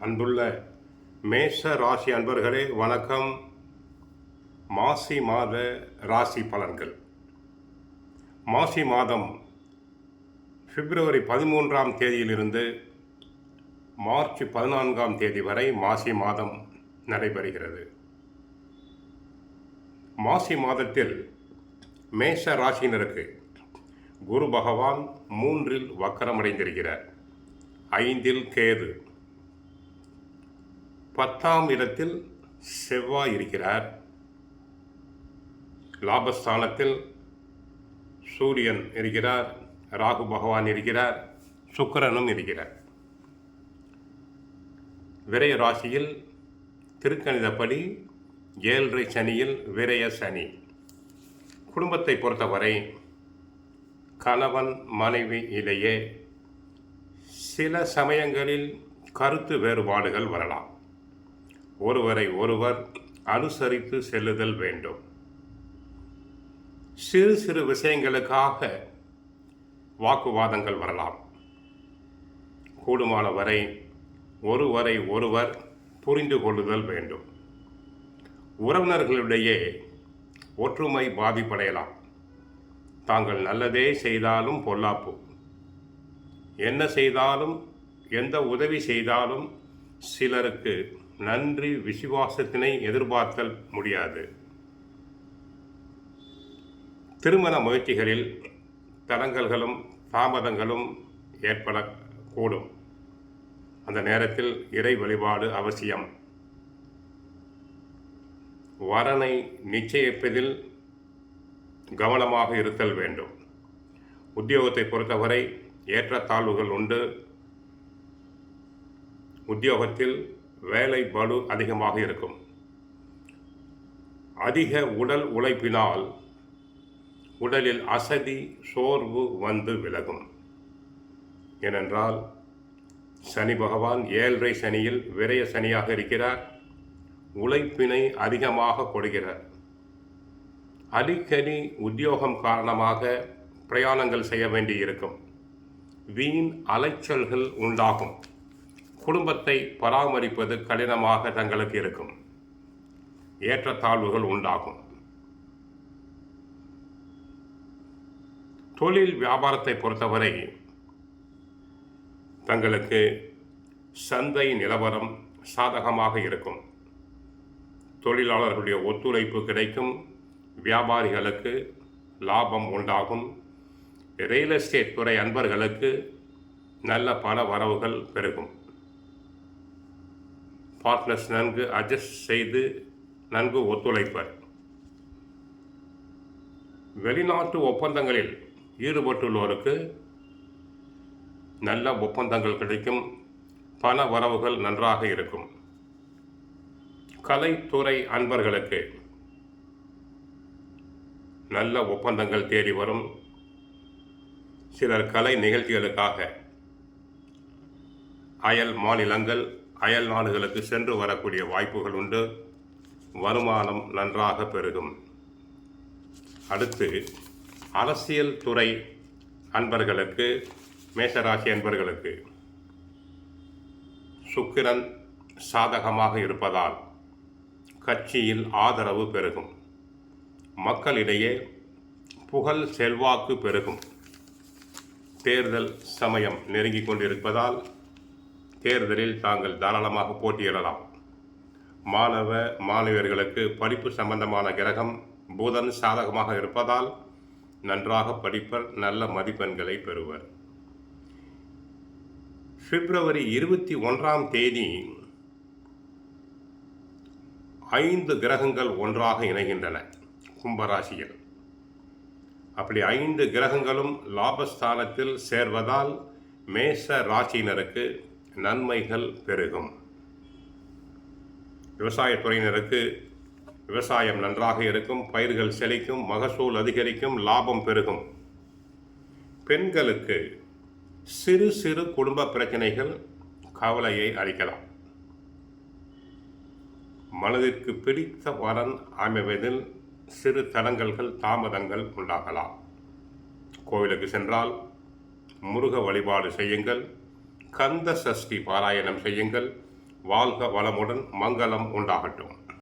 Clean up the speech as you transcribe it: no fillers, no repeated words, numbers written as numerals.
அன்புள்ள மேஷ ராசி அன்பர்களே வணக்கம். மாசி மாத ராசி பலன்கள். மாசி மாதம் பிப்ரவரி 13ஆம் தேதியிலிருந்து மார்ச் 14ஆம் தேதி வரை மாசி மாதம் நடைபெறுகிறது. மாசி மாதத்தில் மேஷ ராசியினருக்கு குரு பகவான் 3இல் வக்கரமடைந்திருக்கிறார். 5இல் கேது, 10ஆம் இடத்தில் செவ்வாய் இருக்கிறார். லாபஸ்தானத்தில் சூரியன் இருக்கிறார், ராகு பகவான் இருக்கிறார், சுக்கிரனும் இருக்கிறார். விரய ராசியில் திருக்கணிதப்படி 7.5 சனியில் விரய சனி. குடும்பத்தை பொறுத்தவரை கணவன் மனைவி இடையே சில சமயங்களில் கருத்து வேறுபாடுகள் வரலாம். ஒருவரை ஒருவர் அனுசரித்து செல்லுதல் வேண்டும். சிறு சிறு விஷயங்களுக்காக வாக்குவாதங்கள் வரலாம். கூடுமான வரை ஒருவரை ஒருவர் புரிந்து கொள்ளுதல் வேண்டும். உறவினர்களிடையே ஒற்றுமை பாதிப்படையலாம். தாங்கள் நல்லதே செய்தாலும் பொல்லாப்பு, என்ன செய்தாலும் எந்த உதவி செய்தாலும் சிலருக்கு நன்றி விசுவாசத்தினை எதிர்பார்த்தல் முடியாது. திருமண முயற்சிகளில் தடங்கல்களும் தாமதங்களும் ஏற்படக்கூடும். அந்த நேரத்தில் இறை வழிபாடு அவசியம். வரனை நிச்சயிப்பதில் கவனமாக இருத்தல் வேண்டும். உத்தியோகத்தை பொறுத்தவரை ஏற்றத்தாழ்வுகள் உண்டு. உத்தியோகத்தில் வேலை பளு அதிகமாக இருக்கும். அதிக உடல் உழைப்பினால் உடலில் அசதி சோர்வு வந்து விலகும். ஏனென்றால் சனி பகவான் 7.5 சனியில் விரய சனியாக இருக்கிறார். உழைப்பினை அதிகமாக கொடுக்கிறார். அடிக்கடி உத்தியோகம் காரணமாக பிரயாணங்கள் செய்ய வேண்டியிருக்கும். வீண் அலைச்சல்கள் உண்டாகும். குடும்பத்தை பராமரிப்பது கடினமாக தங்களுக்கு இருக்கும். ஏற்றத்தாழ்வுகள் உண்டாகும். தொழில் வியாபாரத்தை பொறுத்தவரை தங்களுக்கு சந்தை நிலவரம் சாதகமாக இருக்கும். தொழிலாளர்களுடைய ஒத்துழைப்பு கிடைக்கும். வியாபாரிகளுக்கு லாபம் உண்டாகும். ரியல் எஸ்டேட் துறை அன்பர்களுக்கு நல்ல பண வரவுகள் பெருகும். பார்ட்னர்ஸ் நன்கு அட்ஜஸ்ட் செய்து நன்கு ஒத்துழைப்பர். வெளிநாட்டு ஒப்பந்தங்களில் ஈடுபட்டுள்ளோருக்கு நல்ல ஒப்பந்தங்கள் கிடைக்கும். பண வரவுகள் நன்றாக இருக்கும். கலைத்துறை அன்பர்களுக்கு நல்ல ஒப்பந்தங்கள் தேடி வரும். சிலர் கலை நிகழ்ச்சிகளுக்காக அயல் மாநிலங்கள் அயல் நாடுகளுக்கு சென்று வரக்கூடிய வாய்ப்புகள் உண்டு. வருமானம் நன்றாக பெருகும். அடுத்து அரசியல் துறை அன்பர்களுக்கு, மேஷராசி அன்பர்களுக்கு சுக்கிரன் சாதகமாக இருப்பதால் கட்சியில் ஆதரவு பெருகும். மக்களிடையே புகழ் செல்வாக்கு பெருகும். தேர்தல் சமயம் நெருங்கிக் கொண்டிருப்பதால் தேர்தலில் தாங்கள் தாராளமாக போட்டியிடலாம். மாணவ மாணவியர்களுக்கு படிப்பு சம்பந்தமான கிரகம் புதன் சாதகமாக இருப்பதால் நன்றாக படிப்பர். நல்ல மதிப்பெண்களை பெறுவர். பிப்ரவரி 21ஆம் தேதி 5 கிரகங்கள் ஒன்றாக இணைகின்றன கும்பராசியில். அப்படி 5 கிரகங்களும் லாபஸ்தானத்தில் சேர்வதால் மேஷ ராசியினருக்கு நன்மைகள் பெருகும். விவசாயத்துறையினருக்கு விவசாயம் நன்றாக இருக்கும். பயிர்கள் செழிக்கும். மகசூல் அதிகரிக்கும். லாபம் பெருகும். பெண்களுக்கு சிறு சிறு குடும்ப பிரச்சனைகள் கவலையை அளிக்கலாம். மனதிற்கு பிடித்த வரன் அமைவதில் சிறு தடங்கல்கள் தாமதங்கள் உண்டாகலாம். கோவிலுக்கு சென்றால் முருக வழிபாடு செய்யுங்கள். கந்த சஷ்டி பாராயணம் செய்யுங்கள். வாழ்க வளமுடன், மங்களம் உண்டாகட்டும்.